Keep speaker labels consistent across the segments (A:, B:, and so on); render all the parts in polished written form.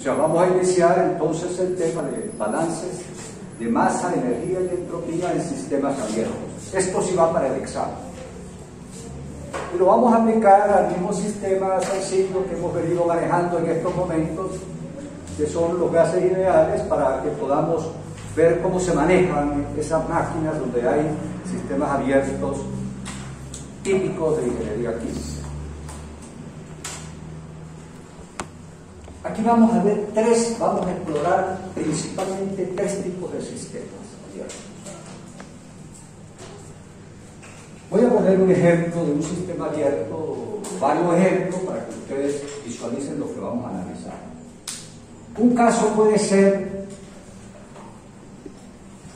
A: sea, vamos a iniciar entonces el tema de balances de masa, energía y entropía en sistemas abiertos. Esto sí va para el examen. Y lo vamos a aplicar al mismo sistema sencillo que hemos venido manejando en estos momentos, que son los gases ideales, para que podamos ver cómo se manejan esas máquinas donde hay sistemas abiertos típicos de ingeniería química. Aquí vamos a ver vamos a explorar principalmente tres tipos de sistemas abiertos. Voy a poner un ejemplo de un sistema abierto, varios ejemplos para que ustedes visualicen lo que vamos a analizar. Un caso puede ser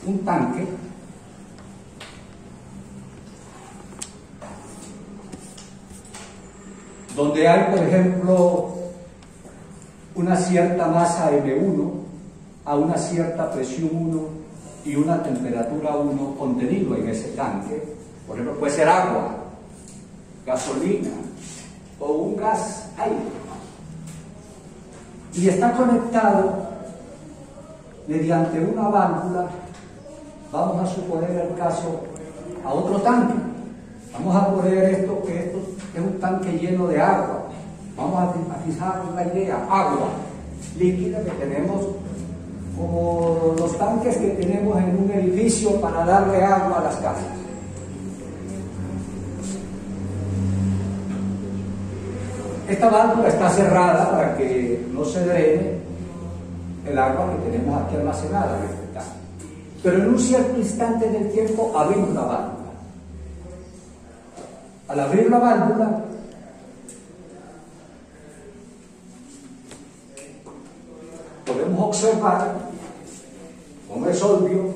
A: un tanque donde hay, por ejemplo, una cierta masa M1 a una cierta presión 1 y una temperatura 1 contenido en ese tanque. Por ejemplo, puede ser agua, gasolina o un gas aire. Y está conectado mediante una válvula, vamos a suponer el caso, a otro tanque. Vamos a poner esto es un tanque lleno de agua. Vamos a fijar la idea, agua líquida que tenemos, como los tanques que tenemos en un edificio para darle agua a las casas. Esta válvula está cerrada para que no se drene el agua que tenemos aquí almacenada en este tanque. Pero en un cierto instante del tiempo abrimos la válvula. Al abrir la válvula, podemos observar, como es obvio,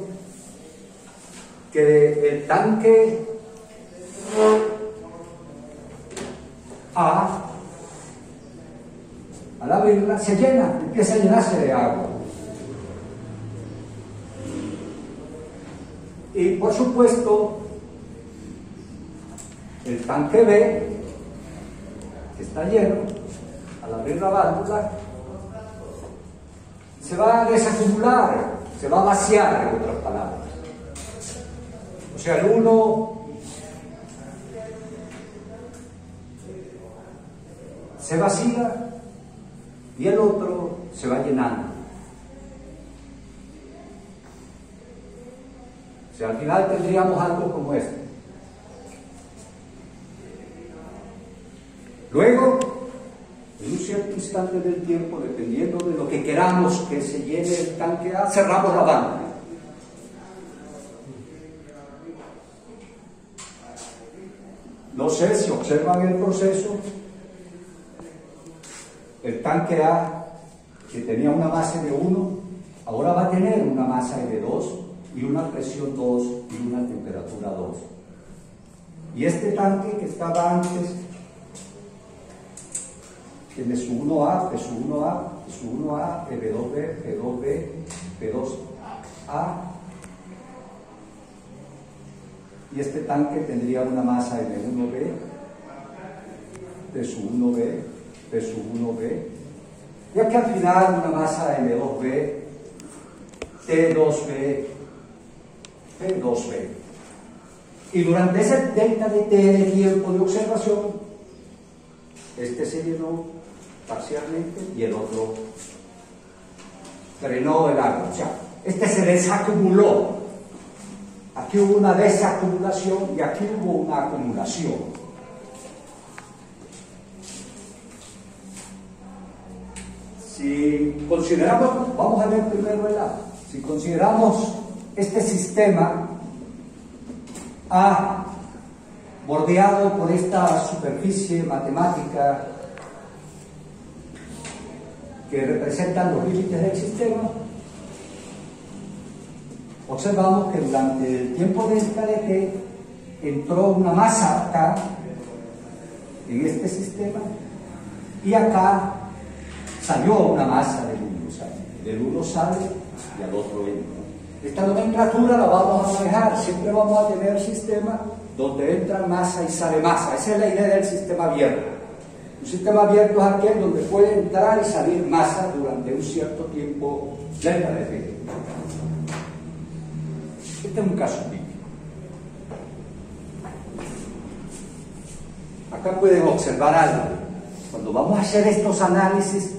A: que el tanque A, al abrirla, se llena, empieza a llenarse de agua. Y por supuesto, el tanque B, que está lleno, al abrir la válvula, se va a desacumular, se va a vaciar, en otras palabras. O sea, el uno se vacía y el otro se va llenando. O sea, al final tendríamos algo como esto. Luego, en un cierto instante del tiempo, dependiendo de lo que queramos que se llene el tanque A, cerramos la válvula. No sé si observan el proceso. El tanque A, que tenía una masa de 1, ahora va a tener una masa de 2 y una presión 2 y una temperatura 2. Y este tanque que estaba antes tiene su 1A, P1A, P1A, P2B, P2B, P2A. Y este tanque tendría una masa M1B, P1B, P1B. Y aquí al final una masa M2B, T2B, P2B. Y durante ese delta de T de tiempo de observación, este se llenó parcialmente y el otro drenó el agua. O sea, este se desacumuló. Aquí hubo una desacumulación y aquí hubo una acumulación. Si consideramos, vamos a ver primero el A. Si consideramos este sistema A bordeado por esta superficie matemática que representan los límites del sistema, observamos que durante el tiempo de esta de T entró una masa acá en este sistema y acá salió una masa del 1. O sea, del 1 sale y al otro entra. Esta nomenclatura la vamos a manejar, siempre vamos a tener sistemas donde entra masa y sale masa. Esa es la idea del sistema abierto. Un sistema abierto es aquel donde puede entrar y salir masa durante un cierto tiempo dentro de él. Este es un caso típico. Acá pueden observar algo. Cuando vamos a hacer estos análisis,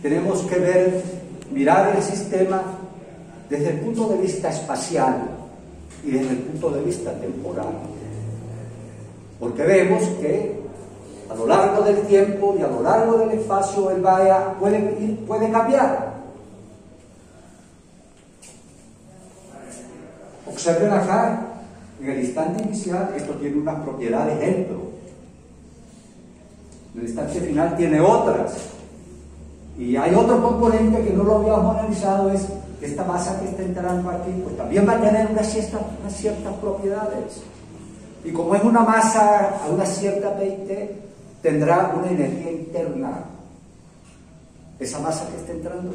A: tenemos que mirar el sistema desde el punto de vista espacial y desde el punto de vista temporal. Porque vemos que a lo largo del tiempo y a lo largo del espacio el vaya puede cambiar. Observen acá, en el instante inicial, esto tiene unas propiedades dentro. En el instante final tiene otras. Y hay otro componente que no lo habíamos analizado, es que esta masa que está entrando aquí, pues también va a tener unas ciertas propiedades. Y como es una masa a una cierta PIT, tendrá una energía interna. Esa masa que está entrando,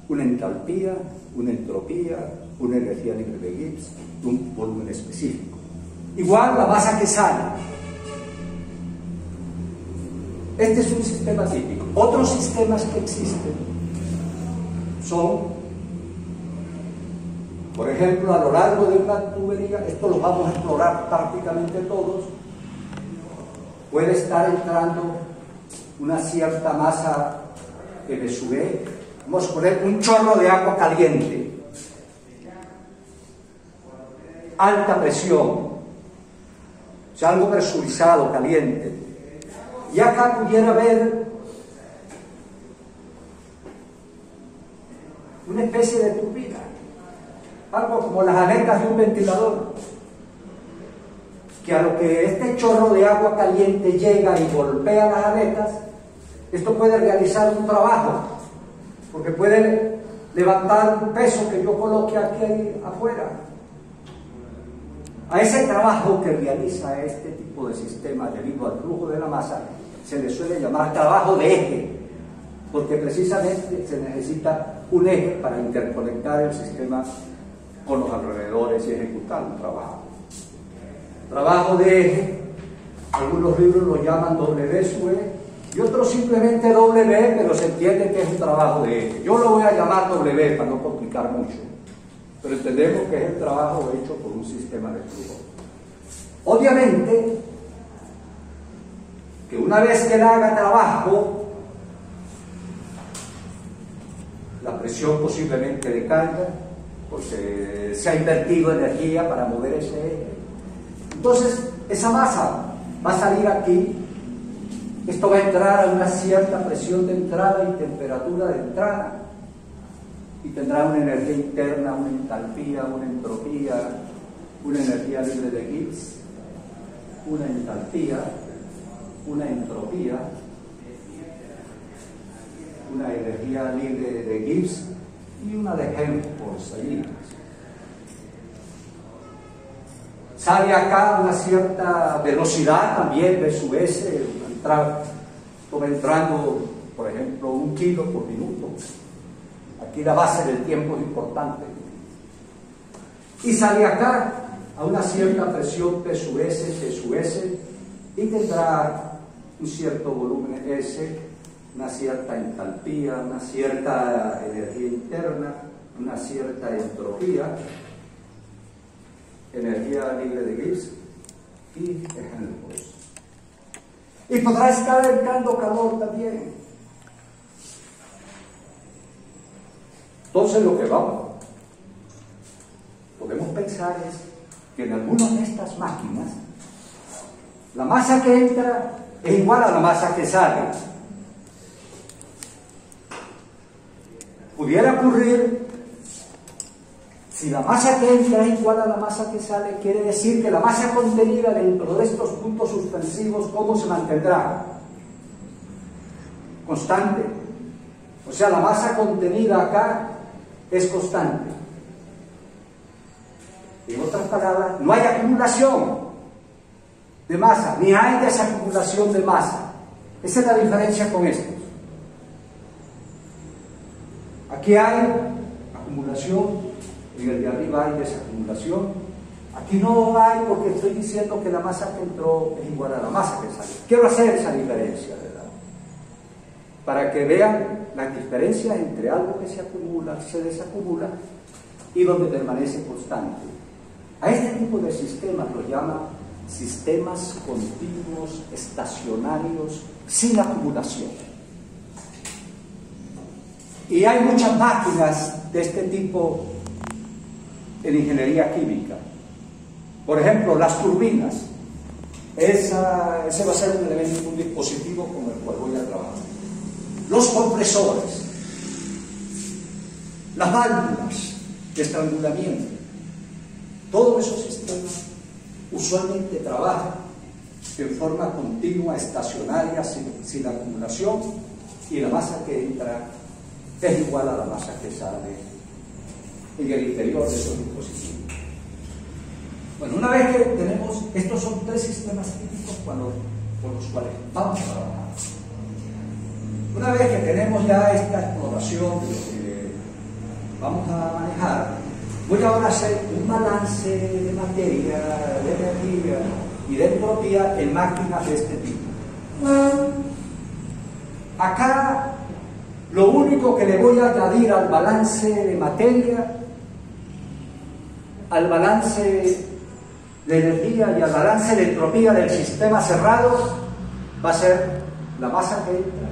A: una entalpía, una entropía, una energía libre de Gibbs, un volumen específico. Igual la masa que sale. Este es un sistema típico. Otros sistemas que existen son, por ejemplo, a lo largo de una tubería, esto lo vamos a explorar prácticamente todos, puede estar entrando una cierta masa MSV, vamos a poner un chorro de agua caliente, alta presión, o sea, algo presurizado, caliente. Y acá pudiera haber una especie de turbina, algo como las aletas de un ventilador, que a lo que este chorro de agua caliente llega y golpea las aletas, esto puede realizar un trabajo, porque puede levantar un peso que yo coloque aquí afuera. A ese trabajo que realiza este tipo de sistema debido al flujo de la masa se le suele llamar trabajo de eje, porque precisamente se necesita un eje para interconectar el sistema con los alrededores y ejecutar un trabajo. Trabajo de eje, algunos libros lo llaman W sub E y otros simplemente W, pero se entiende que es un trabajo de eje. Yo lo voy a llamar W para no complicar mucho, pero entendemos que es el trabajo hecho por un sistema de flujo. Obviamente que una vez que él haga trabajo, la presión posiblemente decaiga, porque se ha invertido energía para mover ese eje. Entonces, esa masa va a salir aquí, esto va a entrar a una cierta presión de entrada y temperatura de entrada, y tendrá una energía interna, una entalpía, una entropía, una energía libre de Gibbs, una entalpía, una entropía, una energía libre de Gibbs y una de Helmholtz allí. Sale acá una cierta velocidad también de su S, entrando, por ejemplo, 1 kilo por minuto. Aquí la base del tiempo es importante. Y sale acá a una cierta presión P sub S, T sub S, y tendrá un cierto volumen S, una cierta entalpía, una cierta energía interna, una cierta entropía, energía libre de Gibbs y de Helmholtz. Y podrá estar entrando calor también. Entonces lo que podemos pensar es que en algunas de estas máquinas la masa que entra es igual a la masa que sale. Pudiera ocurrir, si la masa que entra es igual a la masa que sale, quiere decir que la masa contenida dentro de estos puntos suspensivos, ¿cómo se mantendrá? Constante. O sea, la masa contenida acá es constante. En otras palabras, no hay acumulación de masa, ni hay desacumulación de masa. Esa es la diferencia con estos. Aquí hay acumulación, en el de arriba hay desacumulación. Aquí no hay, porque estoy diciendo que la masa que entró es igual a la masa que salió. Quiero hacer esa diferencia, ¿verdad? para que vean la diferencia entre algo que se acumula, se desacumula y donde permanece constante. A este tipo de sistemas los llama sistemas continuos, estacionarios, sin acumulación. Y hay muchas máquinas de este tipo en ingeniería química. Por ejemplo, las turbinas. Ese va a ser un elemento, un dispositivo con el cual voy a trabajar. Los compresores, las válvulas de estrangulamiento, todos esos sistemas usualmente trabajan en forma continua, estacionaria, sin acumulación, y la masa que entra es igual a la masa que sale en el interior de esos dispositivos. Bueno, una vez que tenemos, estos son tres sistemas típicos por los cuales vamos a trabajar. Una vez que tenemos ya esta exploración de lo que vamos a manejar, voy ahora a hacer un balance de materia, de energía y de entropía en máquinas de este tipo. Acá lo único que le voy a añadir al balance de materia, al balance de energía y al balance de entropía del sistema cerrado va a ser la masa que entra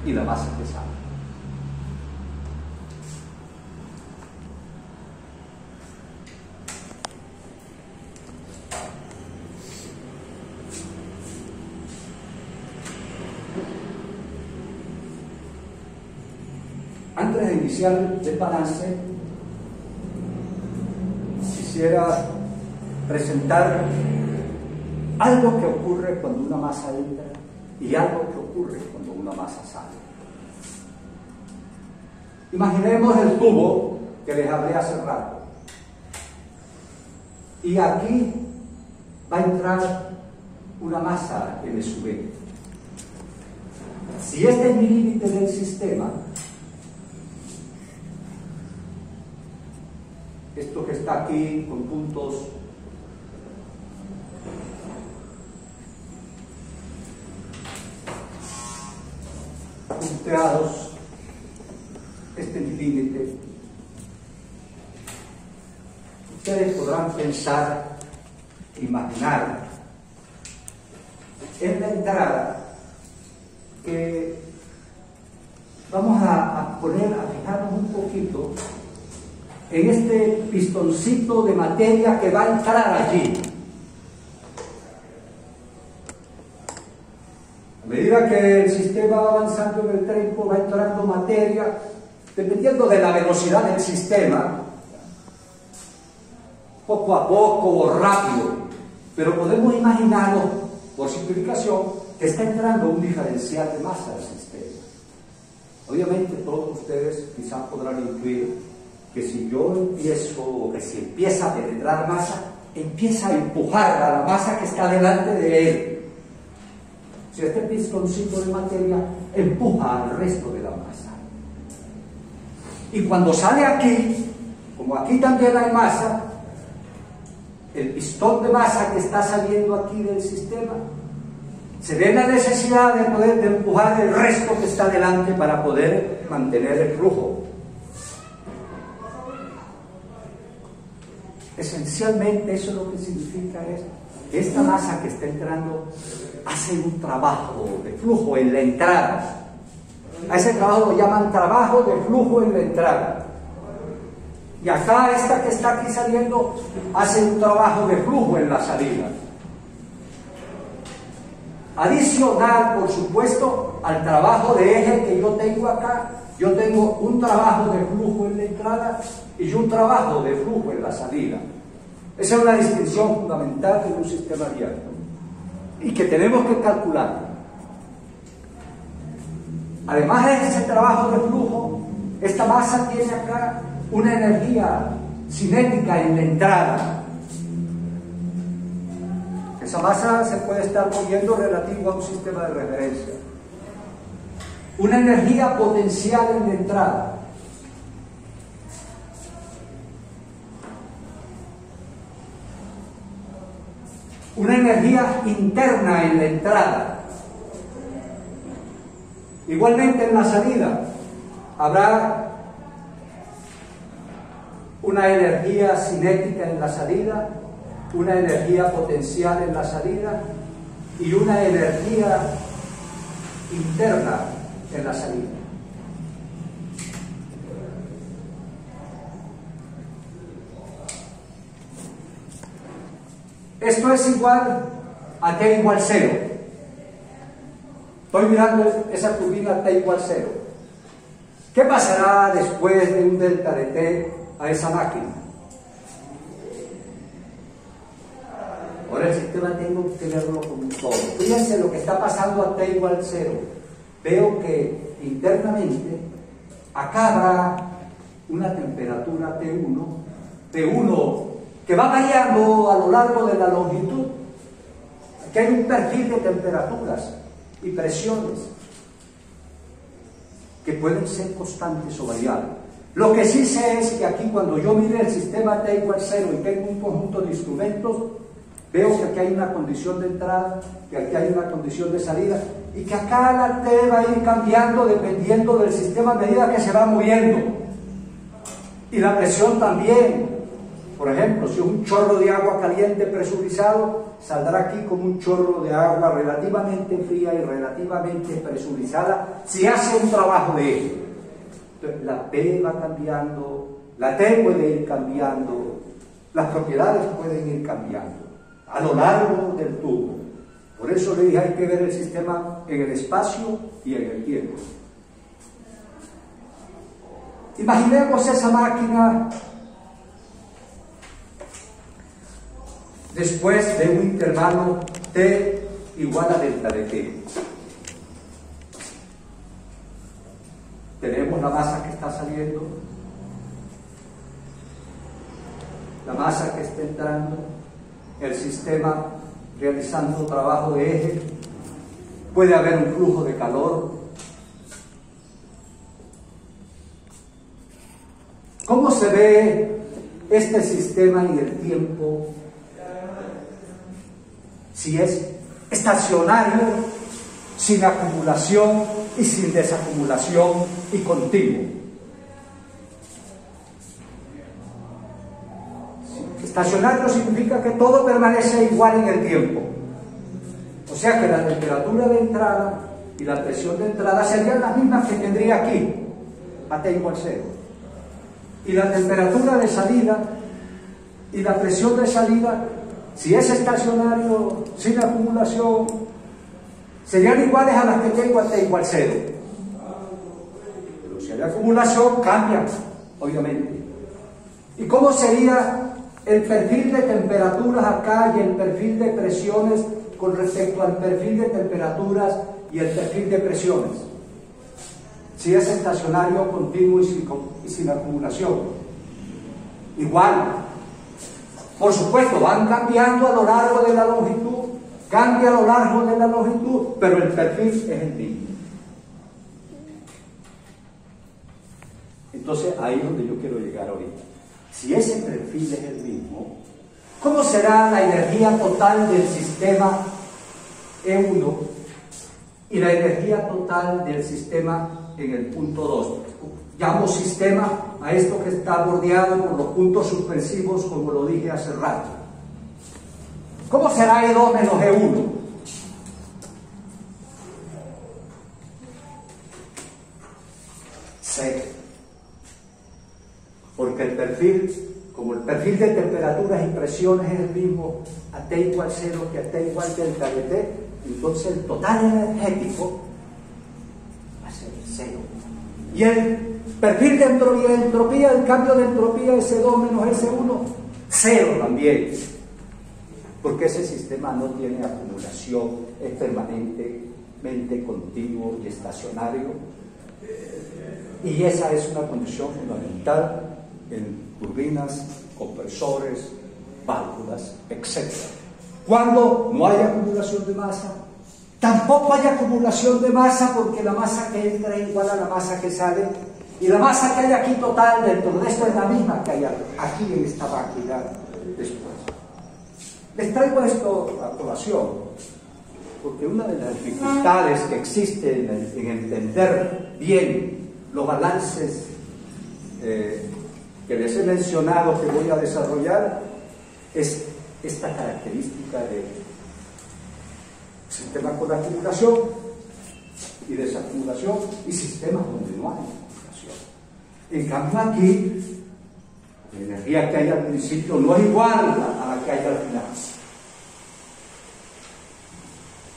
A: y la masa que sale. Antes de iniciar el balance, quisiera presentar algo que ocurre cuando una masa entra y algo que ocurre cuando una masa sale. Imaginemos el tubo que les hablé hace rato. Y aquí va a entrar una masa en su vez. Si este es mi límite del sistema, esto que está aquí con puntos punteados, este es mi límite. Ustedes podrán pensar, imaginar en la entrada que vamos a fijarnos un poquito en este pistoncito de materia que va a entrar allí. A medida que el sistema va avanzando en el tiempo, va entrando materia, dependiendo de la velocidad del sistema, poco a poco o rápido, pero podemos imaginarlo, por simplificación, que está entrando un diferencial de masa al sistema. Obviamente todos ustedes quizás podrán intuir que si yo empiezo, o que si empieza a penetrar masa, empieza a empujar a la masa que está delante de él. Si este pistoncito de materia empuja al resto de la masa. Y cuando sale aquí, como aquí también hay masa, el pistón de masa que está saliendo aquí del sistema, se ve la necesidad de poder empujar el resto que está delante para poder mantener el flujo. Esencialmente eso lo que significa es que esta masa que está entrando hace un trabajo de flujo en la entrada. A ese trabajo lo llaman trabajo de flujo en la entrada. Y acá esta que está aquí saliendo hace un trabajo de flujo en la salida. Adicional, por supuesto, al trabajo de eje que yo tengo acá, yo tengo un trabajo de flujo en la entrada y un trabajo de flujo en la salida. Esa es una distinción fundamental en un sistema abierto y que tenemos que calcular. Además de ese trabajo de flujo, esta masa tiene acá una energía cinética en la entrada. Esa masa se puede estar moviendo relativo a un sistema de referencia. Una energía potencial en la entrada. Una energía interna en la entrada. Igualmente en la salida habrá una energía cinética en la salida, una energía potencial en la salida y una energía interna en la salida. Esto es igual a T igual 0. Estoy mirando esa turbina T igual 0. ¿Qué pasará después de un delta de T a esa máquina? Ahora el sistema tengo que verlo como todo. Fíjense lo que está pasando a T igual 0. Veo que internamente acá habrá una temperatura T1 que va variando a lo largo de la longitud. Aquí hay un perfil de temperaturas y presiones que pueden ser constantes o variables. Lo que sí sé es que aquí, cuando yo mire el sistema T igual 0 y tengo un conjunto de instrumentos, veo que aquí hay una condición de entrada, que aquí hay una condición de salida, y que acá la T va a ir cambiando dependiendo del sistema a medida que se va moviendo. Y la presión también. Por ejemplo, si un chorro de agua caliente presurizado, saldrá aquí como un chorro de agua relativamente fría y relativamente presurizada, si hace un trabajo de ello. Entonces, la P va cambiando, la T puede ir cambiando, las propiedades pueden ir cambiando a lo largo del tubo. Por eso le dije, hay que ver el sistema en el espacio y en el tiempo. Imaginemos esa máquina después de un intervalo T igual a delta de T. Tenemos la masa que está saliendo, la masa que está entrando, el sistema realizando trabajo de eje, puede haber un flujo de calor. ¿Cómo se ve este sistema en el tiempo? Si es estacionario, sin acumulación y sin desacumulación y continuo. Estacionario significa que todo permanece igual en el tiempo. O sea que la temperatura de entrada y la presión de entrada serían las mismas que tendría aquí, a T igual 0. Y la temperatura de salida y la presión de salida, si es estacionario, sin acumulación, serían iguales a las que tengo a T igual 0. Pero si hay acumulación, cambian, obviamente. ¿Y cómo sería el perfil de temperaturas acá y el perfil de presiones con respecto al perfil de temperaturas y el perfil de presiones? Si es estacionario, continuo y sin acumulación. Igual. Por supuesto, van cambiando a lo largo de la longitud, cambia a lo largo de la longitud, pero el perfil es el mismo. Entonces, ahí es donde yo quiero llegar ahorita. Si ese perfil es el mismo, ¿cómo será la energía total del sistema E1 y la energía total del sistema en el punto 2? Llamo sistema a esto que está bordeado por los puntos suspensivos, como lo dije hace rato. ¿Cómo será E2 menos E1? Cero. Porque el perfil, como el perfil de temperaturas y presiones es el mismo a T igual 0 que a T igual delta de T, entonces el total energético va a ser 0. Y el perfil de entropía, el cambio de entropía S2 menos S1, 0 también. Porque ese sistema no tiene acumulación, es permanentemente continuo y estacionario. Y esa es una condición fundamental en turbinas, compresores, válvulas, etc. Cuando no hay acumulación de masa, tampoco hay acumulación de masa, porque la masa que entra es igual a la masa que sale, y la masa que hay aquí total dentro de esto es la misma que hay aquí en esta máquina después. Les traigo esto a colación Porque una de las dificultades que existe en entender bien los balances que les he mencionado, que voy a desarrollar, es esta característica de sistemas con acumulación y desacumulación y sistemas donde no hay acumulación. En cambio aquí, la energía que hay al principio no es igual a la que hay al final.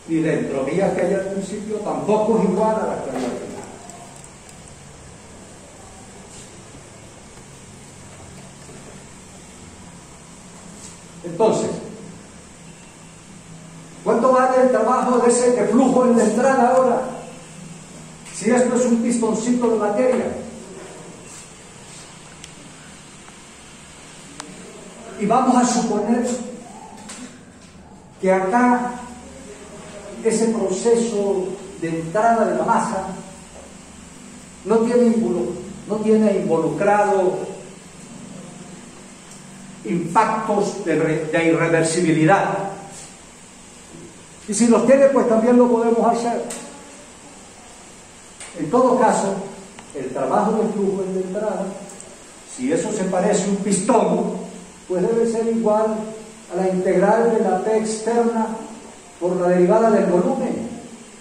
A: Y la entropía que hay al principio tampoco es igual a la que hay al final. Entonces, ¿cuánto vale el trabajo de ese de flujo en la entrada ahora? Si esto es un pistoncito de materia. Y vamos a suponer que acá ese proceso de entrada de la masa no tiene involucrado impactos de irreversibilidad. Y si los tiene, pues también lo podemos hacer. En todo caso, el trabajo de flujo en la entrada, si eso se parece a un pistón, pues debe ser igual a la integral de la P externa por la derivada del volumen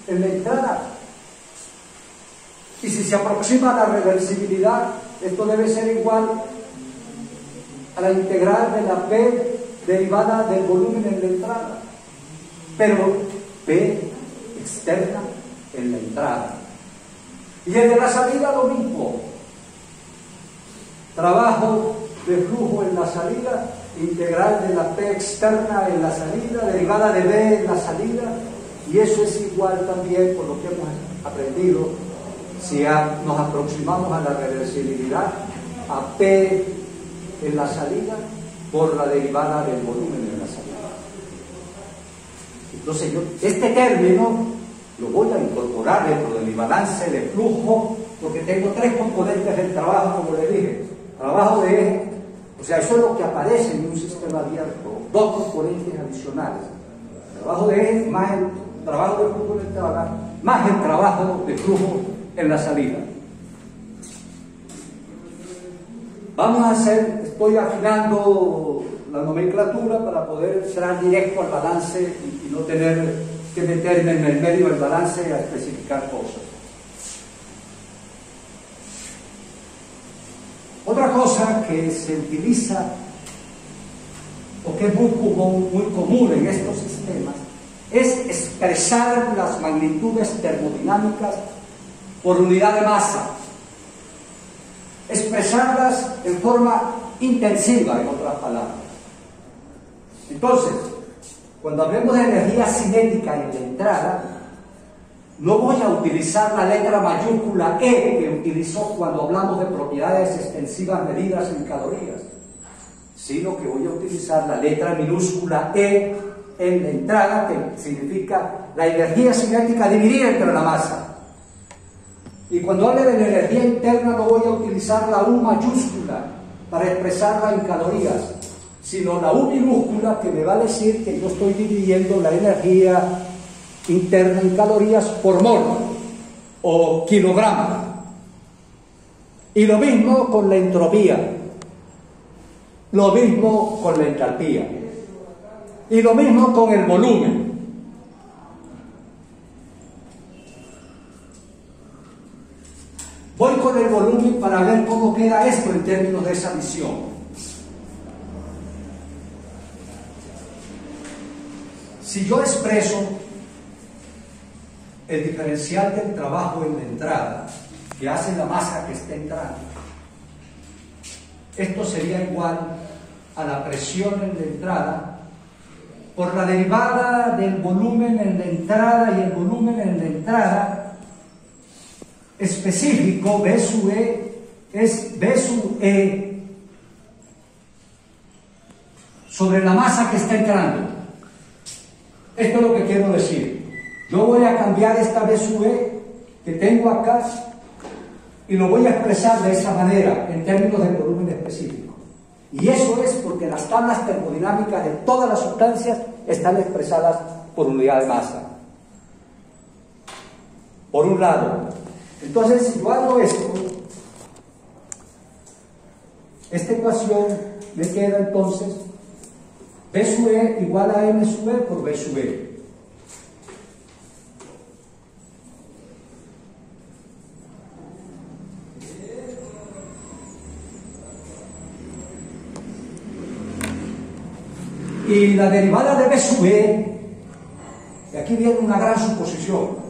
A: en la entrada. Y si se aproxima a la reversibilidad, esto debe ser igual a la integral de la P derivada del volumen en la entrada, pero P externa en la entrada. Y el de la salida lo mismo. Trabajo de flujo en la salida, integral de la P externa en la salida, derivada de B en la salida, y eso es igual también, por lo que hemos aprendido, si nos aproximamos a la reversibilidad, a P en la salida por la derivada del volumen en la salida. Entonces yo este término lo voy a incorporar dentro de mi balance de flujo, porque tengo tres componentes del trabajo, como le dije. Trabajo de eje, o sea, eso es lo que aparece en un sistema abierto, dos componentes adicionales. Trabajo de eje más el trabajo de flujo en la entrada, más el trabajo de flujo en la salida. Vamos a hacer, estoy afinando la nomenclatura para poder entrar directo al balance y no tener que meterme en el medio del balance a especificar cosas. Otra cosa que se utiliza o que es muy común en estos sistemas es expresar las magnitudes termodinámicas por unidad de masa. Expresarlas en forma intensiva, en otras palabras. Entonces, cuando hablemos de energía cinética en la entrada, no voy a utilizar la letra mayúscula E que utilizó cuando hablamos de propiedades extensivas medidas en calorías, sino que voy a utilizar la letra minúscula E en la entrada, que significa la energía cinética dividida entre la masa. Y cuando hable de la energía interna no voy a utilizar la U mayúscula para expresarla en calorías, sino la U minúscula, que me va a decir que yo estoy dividiendo la energía interna en calorías por mol o kilogramo. Y lo mismo con la entropía, lo mismo con la entalpía y lo mismo con el volumen. Voy con el volumen para ver cómo queda esto en términos de esa visión. Si yo expreso el diferencial del trabajo en la entrada que hace la masa que está entrando, esto sería igual a la presión en la entrada por la derivada del volumen en la entrada y el volumen en la entrada específico, B sub E, es B sub E sobre la masa que está entrando. Esto es lo que quiero decir. Yo voy a cambiar esta B sub E que tengo acá y lo voy a expresar de esa manera en términos de volumen específico. Y eso es porque las tablas termodinámicas de todas las sustancias están expresadas por unidad de masa. por un lado. Entonces, si yo hago esto, esta ecuación me queda entonces B sub E igual a M sub E por B sub E. Y la derivada de B sub E, y aquí viene una gran suposición,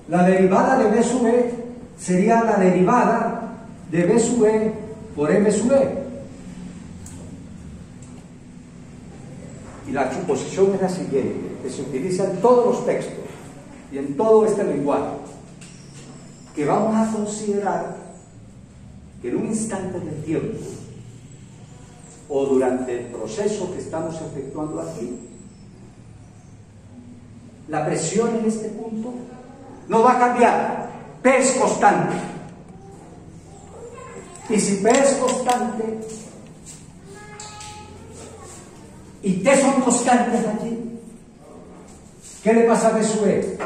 A: la derivada de B sub E sería la derivada de B sub E por M sub E. Y la suposición es la siguiente, que se utiliza en todos los textos y en todo este lenguaje, que vamos a considerar que en un instante del tiempo o durante el proceso que estamos efectuando aquí, la presión en este punto no va a cambiar, P es constante. Y si P es constante y T son constantes allí, ¿qué le pasa a B sub E?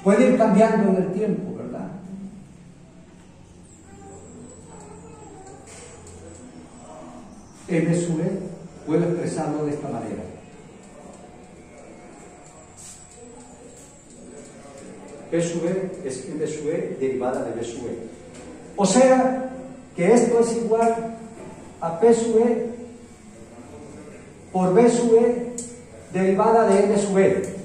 A: Puede ir cambiando en el tiempo, ¿verdad? M sub E puedo expresarlo de esta manera. P sub E es M sub E derivada de B sub E. O sea, que esto es igual a P sub E por B sub E derivada de M sub E.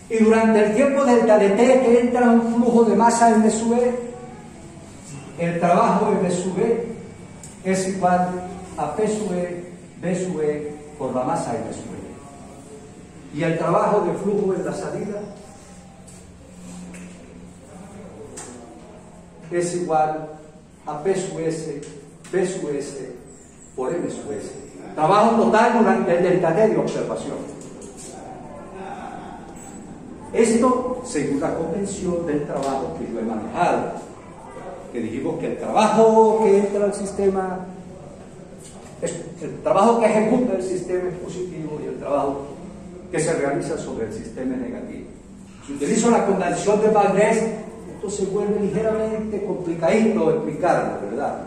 A: Y durante el tiempo delta de T que entra un flujo de masa M sub E, el trabajo M sub E es igual a P sub E, B sub E por la masa M sub E. Y el trabajo de flujo en la salida es igual a P sub S, B sub S por M sub S. Trabajo total durante el delta T de observación. Esto según la convención del trabajo que yo he manejado, que dijimos que el trabajo que entra al sistema, el trabajo que ejecuta el sistema es positivo y el trabajo que se realiza sobre el sistema es negativo. Si utilizo la convención de Magnés, esto se vuelve ligeramente complicadito explicarlo, ¿verdad?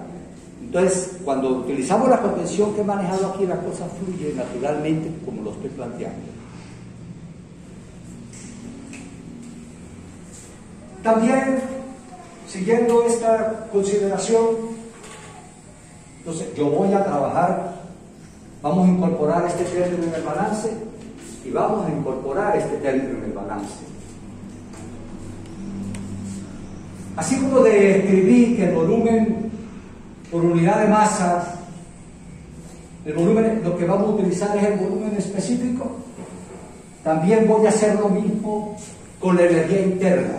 A: Entonces, cuando utilizamos la convención que he manejado aquí, la cosa fluye naturalmente como lo estoy planteando. También, siguiendo esta consideración, entonces yo voy a trabajar, vamos a incorporar este término en el balance y vamos a incorporar este término en el balance. Así como describí que el volumen por unidad de masa, el volumen, lo que vamos a utilizar es el volumen específico, también voy a hacer lo mismo con la energía interna.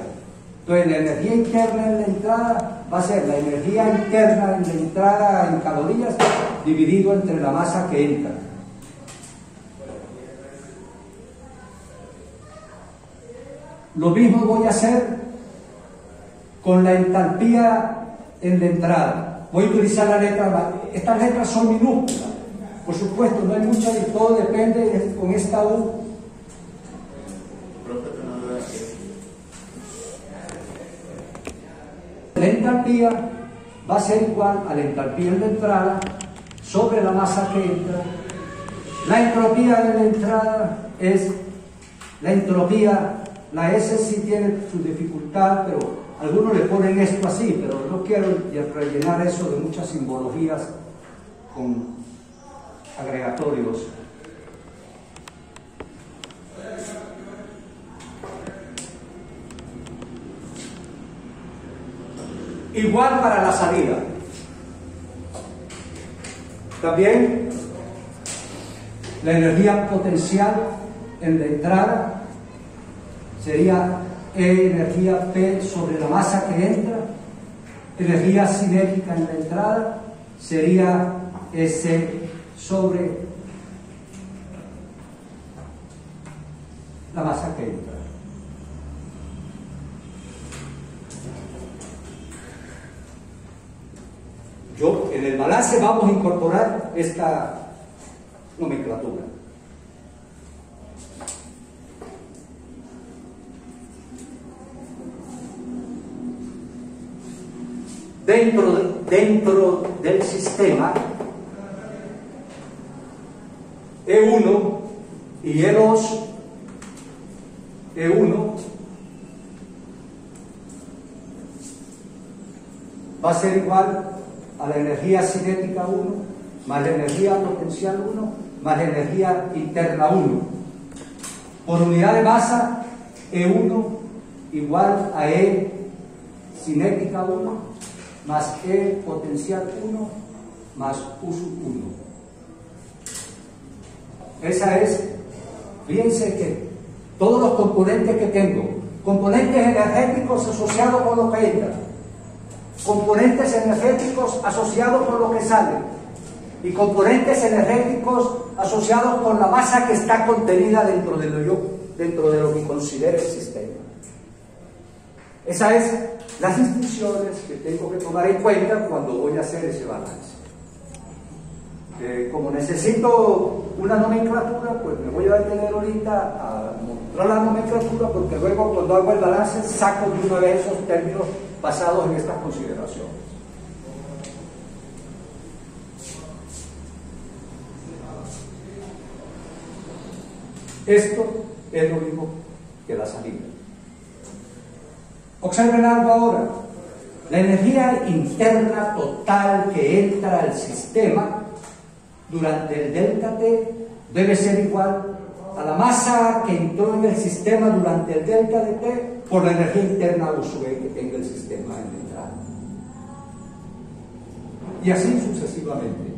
A: Entonces la energía interna en la entrada va a ser la energía interna en la entrada en calorías dividido entre la masa que entra. Lo mismo voy a hacer con la entalpía en la entrada. Voy a utilizar la letra, estas letras son minúsculas, por supuesto, no hay mucha, todo depende con esta U. La entalpía va a ser igual a la entalpía en la entrada sobre la masa que entra. La entropía de la entrada es la entropía, la S sí tiene su dificultad, pero algunos le ponen esto así, pero no quiero rellenar eso de muchas simbologías con agregatorios. Igual para la salida. También la energía potencial en la entrada sería E energía P sobre la masa que entra. Energía cinética en la entrada sería S sobre la masa que entra. En el balance vamos a incorporar esta nomenclatura. dentro del sistema E1 y E2, E1 va a ser igual a la energía cinética 1 más la energía potencial 1 más la energía interna 1. Por unidad de masa, E1 igual a E cinética 1 más E potencial 1 más U sub 1. Esa es, fíjense que todos los componentes que tengo, componentes energéticos asociados con lo que entra, componentes energéticos asociados con lo que sale y componentes energéticos asociados con la masa que está contenida dentro de lo que considere el sistema. Esas es las distinciones que tengo que tomar en cuenta cuando voy a hacer ese balance. Como necesito una nomenclatura, pues me voy a detener ahorita a mostrar la nomenclatura, porque luego cuando hago el balance saco de una vez esos términos basados en estas consideraciones. Esto es lo mismo que la salida. Observen algo ahora. La energía interna total que entra al sistema durante el delta T debe ser igual a la masa que entró en el sistema durante el delta de T por la energía interna U sub E que tenga el sistema en la entrada. Y así sucesivamente.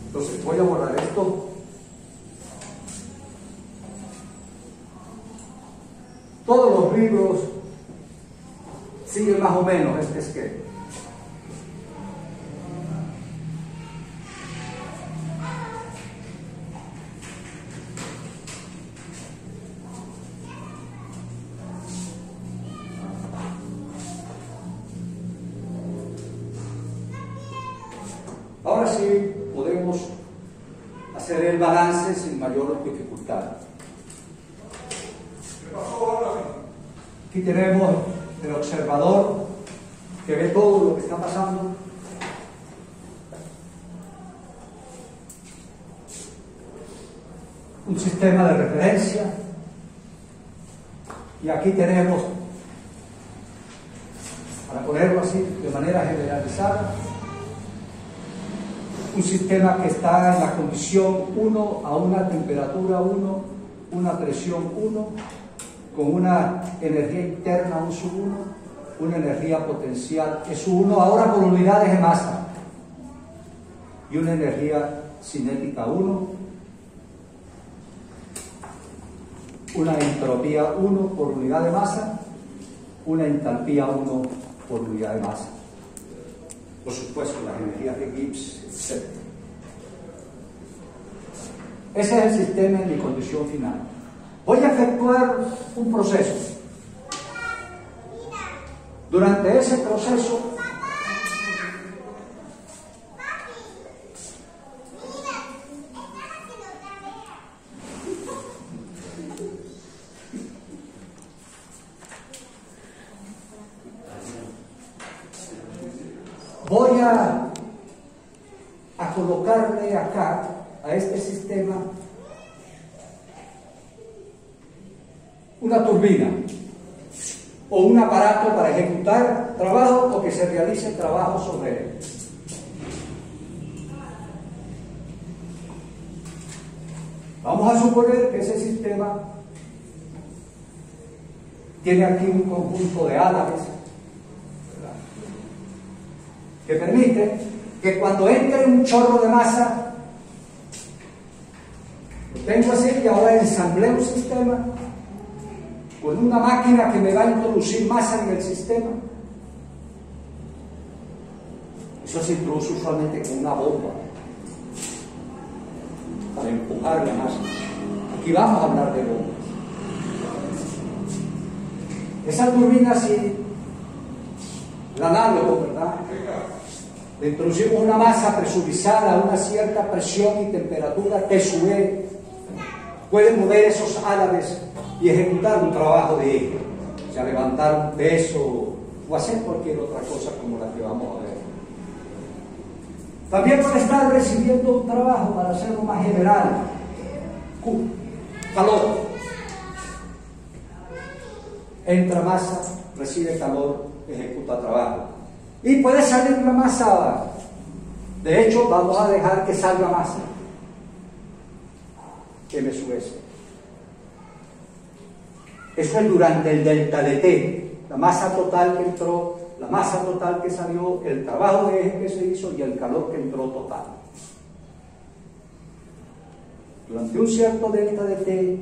A: Entonces voy a borrar esto. Todos los libros siguen más o menos este esquema. Ahora sí podemos hacer el balance sin mayor dificultad. Aquí tenemos el observador que ve todo lo que está pasando. Un sistema de referencia. Y aquí tenemos, para ponerlo así de manera generalizada, un sistema que está en la condición 1 a una temperatura 1, una presión 1, con una energía interna U sub 1, una energía potencial S1, ahora por unidades de masa, y una energía cinética 1, una entropía 1 por unidad de masa, una entalpía 1 por unidad de masa. Por supuesto, las energías de Gibbs, etc. Ese es el sistema en mi condición final. Voy a efectuar un proceso. Durante ese proceso, voy a colocarle acá, a este sistema, una turbina o un aparato para ejecutar trabajo o que se realice trabajo sobre él. Vamos a suponer que ese sistema tiene aquí un conjunto de álabes, ¿verdad?, que permite que cuando entre un chorro de masa, lo tengo así y ahora ensamblé un sistema con una máquina que me va a introducir masa en el sistema. Eso se introduce usualmente con una bomba para empujar la masa. Aquí vamos a hablar de bombas. Esa turbina, sí, el análogo, ¿verdad? Le introducimos una masa presurizada a una cierta presión y temperatura T sub E. Puede mover esos álabes y ejecutar un trabajo de eje. sea levantar un peso o hacer cualquier otra cosa como la que vamos a ver. También puede estar recibiendo un trabajo, para hacerlo más general, calor. Entra masa, recibe calor, ejecuta trabajo. Y puede salir la masa. De hecho, vamos a dejar que salga masa. M sub S. Eso es durante el delta de T. La masa total que entró, la masa total que salió, el trabajo de eje que se hizo y el calor que entró total. Durante un cierto delta de T,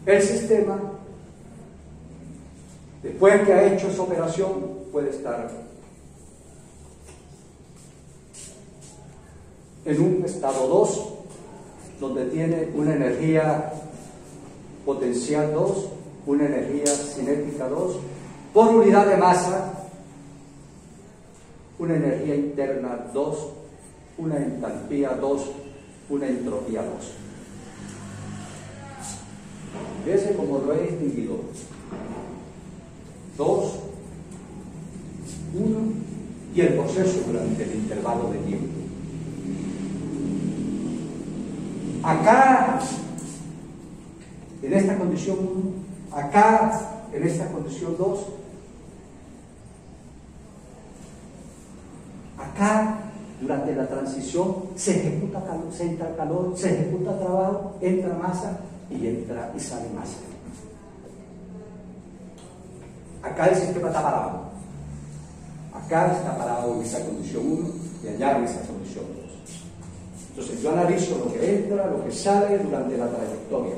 A: el sistema, después que ha hecho esa operación, puede estar en un estado 2, donde tiene una energía potencial 2, una energía cinética 2, por unidad de masa, una energía interna 2, una entalpía 2, una entropía 2. Fíjense cómo lo he distinguido. 2, 1 y el proceso durante el intervalo de tiempo. Acá, en esta condición 1, acá, en esta condición 2, acá, durante la transición, se ejecuta calor, se entra calor, se ejecuta trabajo, entra masa y entra y sale masa. Acá el sistema está parado. Acá está parado en esa condición 1 y allá en esa condición 2. Entonces yo analizo lo que entra, lo que sale durante la trayectoria.